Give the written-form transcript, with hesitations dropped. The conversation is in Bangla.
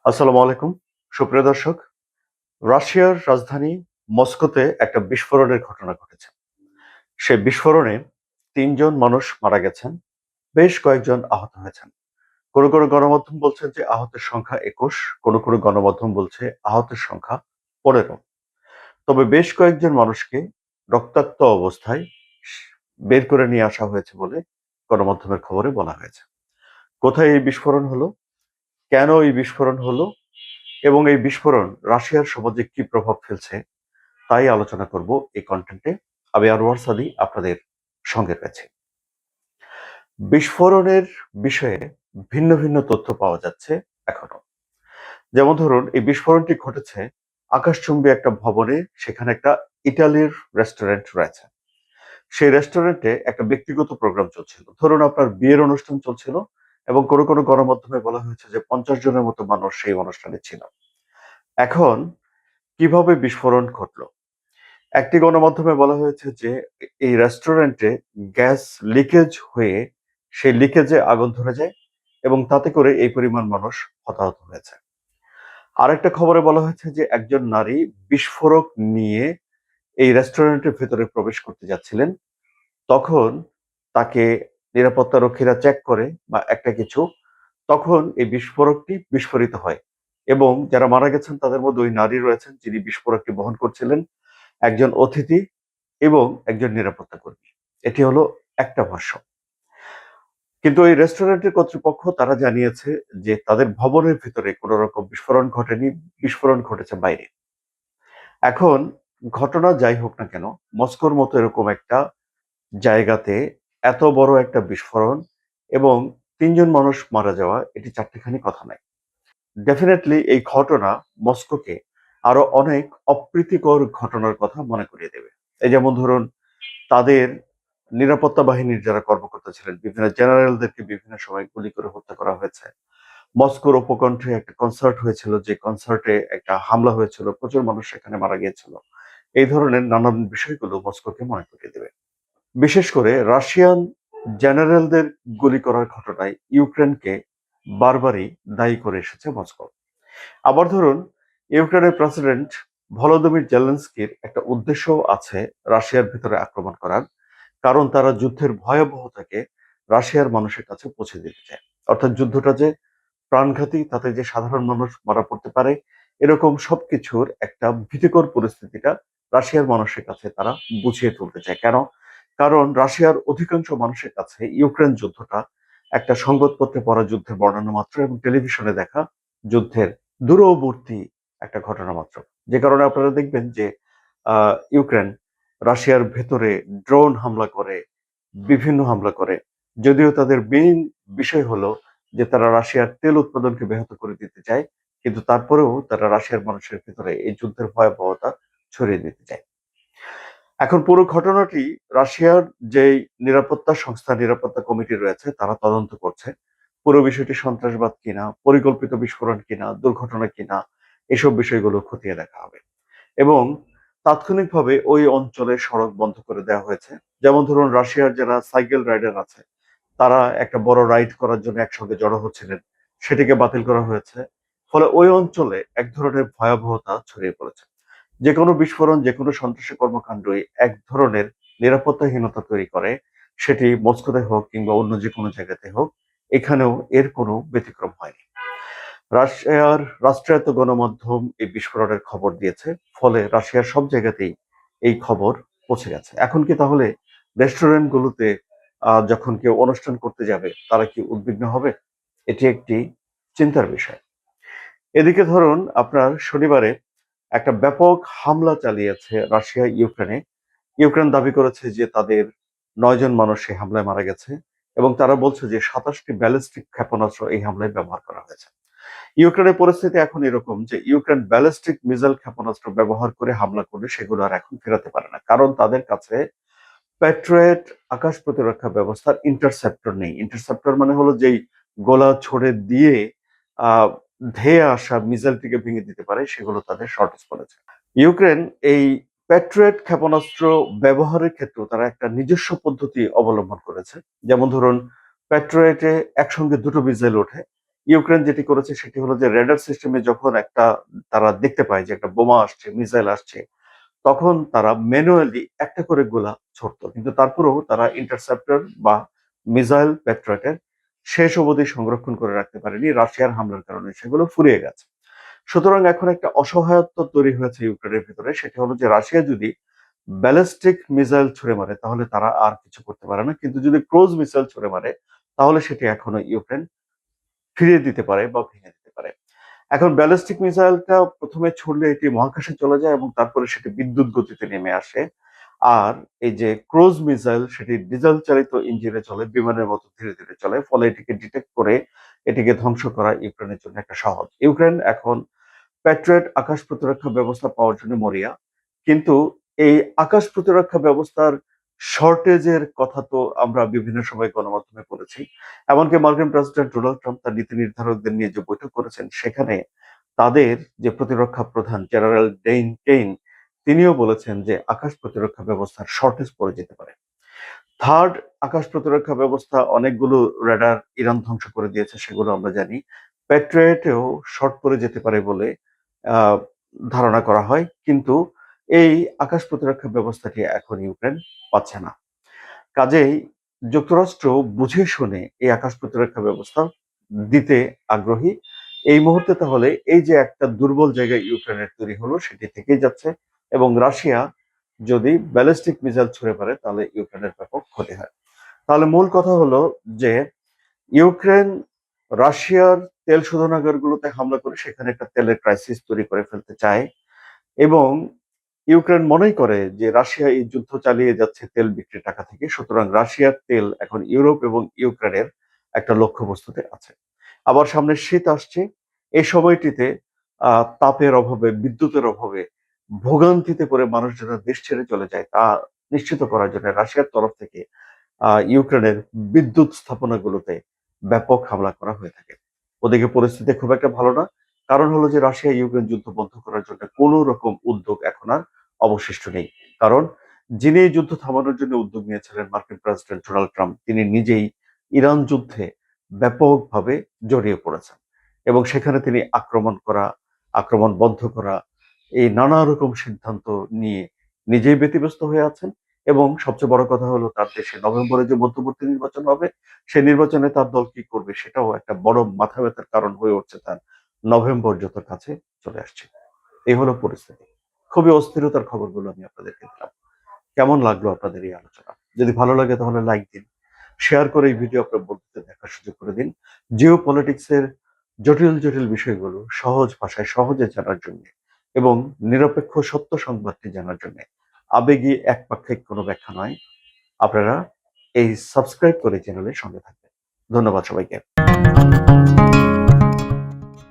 আসসালামু আলাইকুম। সুপ্রিয় দর্শক, রাশিয়ার রাজধানী মস্কোতে একটা বিস্ফোরণের ঘটনা ঘটেছে। সেই বিস্ফোরণে ৩ জন মানুষ মারা গেছেন, বেশ কয়েকজন আহত হয়েছেন। কোনো গণমাধ্যম বলছেন যে আহতের সংখ্যা ২১, কোনো গণমাধ্যম বলছে আহতের সংখ্যা ১৫। তবে বেশ কয়েকজন মানুষকে রক্তাক্ত অবস্থায় স বের করে নিয়ে আসা হয়েছে বলে গণমাধ্যমের খবরে বলা হয়েছে। কোথায় এই বিস্ফোরণ হলো? কেন এই বিস্ফোরণ হলো? এবং এই বিস্ফোরণ রাশিয়ার সমাজে কি প্রভাব ফেলছে তাই আলোচনা করব এই কন্টেন্টে। আমি আনোয়ার সাদি আপনাদের সঙ্গে রয়েছে। বিস্ফোরণের বিষয়ে ভিন্ন তথ্য পাওয়া যাচ্ছে এখনো। যেমন ধরুন, এই বিস্ফোরণটি ঘটেছে আকাশচুম্বী একটা ভবনে। সেখানে একটা ইটালির রেস্টুরেন্ট রয়েছে। সেই রেস্টুরেন্টে একটা ব্যক্তিগত প্রোগ্রাম চলছিল। ধরুন আপনার বিয়ের অনুষ্ঠান চলছিল এবং কোনো গণমাধ্যমে বলা হয়েছে যে ৫০ জনের মতো মানুষ সেই অনুষ্ঠানে ছিল। এখন কিভাবে বিস্ফোরণ ঘটল? একটি গণমাধ্যমে বলা হয়েছে যে এই রেস্টুরেন্টে গ্যাস লিকেজ হয়ে সেই লিকেজে আগুন ধরে যায় এবং তাতে করে এই পরিমাণ মানুষ হতাহত হয়েছে। আরেকটা খবরে বলা হয়েছে যে একজন নারী বিস্ফোরক নিয়ে এই রেস্টুরেন্টের ভেতরে প্রবেশ করতে যাচ্ছিলেন। তখন তাকে নিরাপত্তা রক্ষীরা চেক করে বা একটা কিছু, তখন এই বিস্ফোরকটি বিস্ফোরিত হয় এবং যারা মারা গেছেন তাদের মধ্যে ওই নারী রয়েছেন যিনি বিস্ফোরকটি বহন করছিলেন, একজন অতিথি এবং একজন নিরাপত্তা কর্মী। এটি হলো একটা ভাষ্য। কিন্তু এই রেস্টুরেন্টের কর্তৃপক্ষ তারা জানিয়েছে যে তাদের ভবনের ভিতরে কোনো রকম বিস্ফোরণ ঘটেনি, বিস্ফোরণ ঘটেছে বাইরে। এখন ঘটনা যাই হোক না কেন, মস্কোর মতো এরকম একটা জায়গাতে এত বড় একটা বিস্ফোরণ এবং ৩ জন মানুষ মারা যাওয়া, এটি চারটিখানি কথা নয়। ডেফিনিটলি এই ঘটনা মস্কোকে আরো অনেক অপ্রীতিকর ঘটনার কথা মনে করিয়ে দেবে। এই যেমন ধরুন, তাদের নিরাপত্তা বাহিনীর যারা কর্মকর্তা ছিলেন, বিভিন্ন জেনারেলদেরকে বিভিন্ন সময় গুলি করে হত্যা করা হয়েছে। মস্কোর উপকণ্ঠে একটা কনসার্ট হয়েছিল, যে কনসার্টে একটা হামলা হয়েছিল, প্রচুর মানুষ সেখানে মারা গিয়েছিল। এই ধরনের নানান বিষয়গুলো মস্কোকে মনে করিয়ে দেবে। বিশেষ করে রাশিয়ান জেনারেলদের গুলি করার ঘটনায় ইউক্রেনকে বারবারই দায়ী করে এসেছে মস্কো। আবার ধরুন, ইউক্রেনের প্রেসিডেন্ট ভলোদিমির জেলেনস্কির একটা উদ্দেশ্যও আছে রাশিয়ার ভিতরে আক্রমণ করার। কারণ তারা যুদ্ধের ভয়াবহতাকে রাশিয়ার মানুষের কাছে পৌঁছে দিতে চায়। অর্থাৎ যুদ্ধটা যে প্রাণঘাতী, তাতে যে সাধারণ মানুষ মারা পড়তে পারে, এরকম সবকিছুর একটা ভীতিকর পরিস্থিতিটা রাশিয়ার মানুষের কাছে তারা বুঝিয়ে তুলতে চায়। কেন? কারণ রাশিয়ার অধিকাংশ মানুষের কাছে ইউক্রেন যুদ্ধটা একটা সংবাদপত্রে পড়া যুদ্ধের বর্ণনা মাত্র এবং টেলিভিশনে দেখা যুদ্ধের দূরবর্তী একটা ঘটনা মাত্র। যে কারণে আপনারা দেখবেন যে ইউক্রেন রাশিয়ার ভেতরে ড্রোন হামলা করে, বিভিন্ন হামলা করে। যদিও তাদের মেইন বিষয় হলো যে তারা রাশিয়ার তেল উৎপাদনকে ব্যাহত করে দিতে চায়। কিন্তু তারপরেও তারা রাশিয়ার মানুষের ভেতরে এই যুদ্ধের ভয়াবহতা ছড়িয়ে দিতে চায়। এখন পুরো ঘটনাটি রাশিয়ার যেই নিরাপত্তা সংস্থা, নিরাপত্তা কমিটি রয়েছে তারা তদন্ত করছে। পুরো বিষয়টি সন্ত্রাসবাদ কিনা, পরিকল্পিত বিস্ফোরণ কিনা, দুর্ঘটনা কিনা, এসব বিষয়গুলো খতিয়ে দেখা হবে। এবং তাৎক্ষণিকভাবে ওই অঞ্চলে সড়ক বন্ধ করে দেওয়া হয়েছে। যেমন ধরুন, রাশিয়ার যারা সাইকেল রাইডার আছে তারা একটা বড় রাইড করার জন্য একসঙ্গে জড়ো হচ্ছিলেন, সেটিকে বাতিল করা হয়েছে। ফলে ওই অঞ্চলে এক ধরনের ভয়াবহতা ছড়িয়ে পড়েছে। যেকোনো বিস্ফোরণ, যেকোনো সন্ত্রাসী কর্মকাণ্ডই এক ধরনের নিরাপত্তাহীনতা তৈরি করে, সেটি মস্কোতে হোক কিংবা অন্য যেকোনো জায়গাতে হোক, এখানেও এর কোনো ব্যতিক্রম হয়নি। রাশিয়ার রাষ্ট্রায়ত্ত গণমাধ্যম এই বিস্ফোরণের খবর দিয়েছে। ফলে রাশিয়ার সব জায়গাতেই এই খবর পৌঁছে গেছে। এখন কি তাহলে রেস্টুরেন্টগুলোতে যখন কেউ অনুষ্ঠান করতে যাবে তারা কি উদ্বিগ্ন হবে? এটি একটি চিন্তার বিষয়। এদিকে ধরুন, আপনার শনিবারে একটা ব্যাপক হামলা চালিয়েছে রাশিয়া ইউক্রেনে। ইউক্রেন দাবি করেছে যে তাদের ৯ জন মানুষ এই হামলায় মারা গেছে এবং তারা বলছে যে ২৭টি ব্যালিস্টিক ক্ষেপণাস্ত্র এই হামলায় ব্যবহার করা হয়েছে। ইউক্রেনের পরিস্থিতি এখন এরকম যে ইউক্রেন ব্যালিস্টিক মিসাইল ক্ষেপণাস্ত্র ব্যবহার করে হামলা করলে সেগুলো আর এখন ফেরাতে পারে না। কারণ তাদের কাছে প্যাট্রিয়ট আকাশ প্রতিরক্ষা ব্যবস্থার ইন্টারসেপ্টর নেই। ইন্টারসেপ্টর মানে হলো যেই গোলা ছড়ে দিয়ে আ ধেয়ে আসা মিসাইলটিকে ভেঙে দিতে পারে, সেগুলো তাদের শর্টেজ পড়েছে। ইউক্রেন এই প্যাট্রিয়ট ক্ষেপণাস্ত্র ব্যবহারের ক্ষেত্রেও তারা একটা নিজস্ব পদ্ধতি অবলম্বন করেছে। যেমন ধরুন, প্যাট্রিয়টে একসঙ্গে দুটো মিসাইল ওঠে। ইউক্রেন যেটি করেছে সেটি হলো যে রেডার সিস্টেমে যখন একটা তারা দেখতে পায় যে একটা বোমা আসছে, মিসাইল আসছে, তখন তারা ম্যানুয়ালি একটা করে গোলা ছুড়তো। কিন্তু তারপরেও তারা ইন্টারসেপ্টর বা মিসাইল প্যাট্রিয়টের শেষ অবধি সংরক্ষণ করে রাখতে পারেনি রাশিয়ার হামলার কারণে সেগুলো ফুরিয়ে গেছে। সুতরাং এখন একটা অসহায়ত্ব তৈরি হয়েছে ইউক্রেনের ভিতরে, সেটা হলো যে রাশিয়া যদি ব্যালিস্টিক মিসাইল ছুড়ে মারে তাহলে তারা আর কিছু করতে পারে না, কিন্তু যদি ক্রুজ মিসাইল ছুড়ে মারে তাহলে সেটি এখনো ইউক্রেন ফিরিয়ে দিতে পারে বা ভেঙে দিতে পারে। এখন ব্যালিস্টিক মিসাইলটা প্রথমে ছুড়লে এটি মহাকাশে চলে যায় এবং তারপরে সেটি বিদ্যুৎ গতিতে নেমে আসে। আর এই যে ক্রুজ মিসাইল সেটি ডিজেল চালিত ইঞ্জিনে চলে, বিমানের মতো ধীরে ধীরে চলে, ফলে এটিকে ডিটেক্ট করে এটিকে ধ্বংস করা ইউক্রেনের জন্য একটা সহজ। ইউক্রেন এখন প্যাট্রিয়ট আকাশ প্রতিরক্ষা ব্যবস্থা পাওয়ার জন্য মরিয়া, কিন্তু এই আকাশ প্রতিরক্ষা ব্যবস্থার শর্টেজের কথা তো আমরা বিভিন্ন সময় গণমাধ্যমে পড়েছি। এমনকি মার্কিন প্রেসিডেন্ট ডোনাল্ড ট্রাম্প তার নীতি নির্ধারকদের নিয়ে যে বৈঠক করেছেন সেখানে তাদের যে প্রতিরক্ষা প্রধান জেনারেল ডেইন কেইন তিনিও বলেছেন যে আকাশ প্রতিরক্ষা ব্যবস্থার শর্টেজ পড়ে যেতে পারে। থার্ড আকাশ প্রতিরক্ষা ব্যবস্থা অনেকগুলো রেডার ইরান ধ্বংস করে দিয়েছে, সেগুলো আমরা জানি। প্যাট্রিয়টেও শর্ট পড়ে যেতে পারে বলে আহ, ধারণা করা হয়, কিন্তু এই আকাশ প্রতিরক্ষা ব্যবস্থাটি এখন ইউক্রেন পাচ্ছে না। কাজেই যুক্তরাষ্ট্র বুঝে শুনে এই আকাশ প্রতিরক্ষা ব্যবস্থা দিতে আগ্রহী এই মুহূর্তে। তাহলে এই যে একটা দুর্বল জায়গা ইউক্রেনের তৈরি হলো সেটি থেকেই যাচ্ছে, এবং রাশিয়া যদি ব্যালিস্টিক মিসাইল ছুড়ে পারে তাহলে ইউক্রেনের ব্যাপক ক্ষতি হয়। তাহলে মূল কথা হলো যে ইউক্রেন রাশিয়ার তেল শোধনাগারগুলোতে হামলা করে সেখানে একটা তেলের ক্রাইসিস তৈরি করে ফেলতে চায়, এবং ইউক্রেন মনেই করে যে রাশিয়া এই যুদ্ধ চালিয়ে যাচ্ছে তেল বিক্রির টাকা থেকে, সুতরাং রাশিয়ার তেল এখন ইউরোপ এবং ইউক্রেনের একটা লক্ষ্যবস্তুতে আছে। আবার সামনে শীত আসছে, এই সময়টিতে তাপের অভাবে, বিদ্যুতের অভাবে ভোগান্তিতে পড়ে মানুষ যেন দেশ ছেড়ে চলে যায় তা নিশ্চিত করার জন্য রাশিয়ার তরফ থেকে ইউক্রেনের বিদ্যুৎ স্থাপনাগুলোতে ব্যাপক হামলা করা হয়ে থাকে। ওদিকে পরিস্থিতি খুব একটা ভালো না। কারণ হলো যে রাশিয়া ইউক্রেন যুদ্ধ বন্ধ করার জন্য কোন রকম উদ্যোগ এখন আর অবশিষ্ট নেই। কারণ যিনি এই যুদ্ধ থামানোর জন্য উদ্যোগ নিয়েছিলেন মার্কিন প্রেসিডেন্ট ডোনাল্ড ট্রাম্প, তিনি নিজেই ইরান যুদ্ধে ব্যাপকভাবে জড়িয়ে পড়েছেন, এবং সেখানে তিনি আক্রমণ বন্ধ করা, এই নানা রকম সিদ্ধান্ত নিয়ে নিজেই ব্যতিব্যস্ত হয়ে আছেন। এবং সবচেয়ে বড় কথা হলো তার দেশে নভেম্বরে যে মধ্যবর্তী নির্বাচন হবে সেই নির্বাচনে তার দল কি করবে সেটাও একটা বড় মাথা ব্যথার কারণ হয়ে উঠছে তার, নভেম্বর যত কাছে চলে আসছে। এই হলো পরিস্থিতি। খুবই অস্থিরতার খবরগুলো আমি আপনাদেরকে দিলাম। কেমন লাগলো আপনাদের এই আলোচনা? যদি ভালো লাগে তাহলে লাইক দিন, শেয়ার করে এই ভিডিও আপনার বন্ধুদের দেখার সুযোগ করে দিন। জিও পলিটিক্সের জটিল জটিল বিষয়গুলো সহজ ভাষায় সহজে জানার জন্য এবং নিরপেক্ষ সত্য সংবাদটি জানার জন্য, আবেগী একপাক্ষিক কোনো ব্যাখ্যা নয়, আপনারা এই সাবস্ক্রাইব করে চ্যানেলের সঙ্গে থাকবেন। ধন্যবাদ সবাইকে।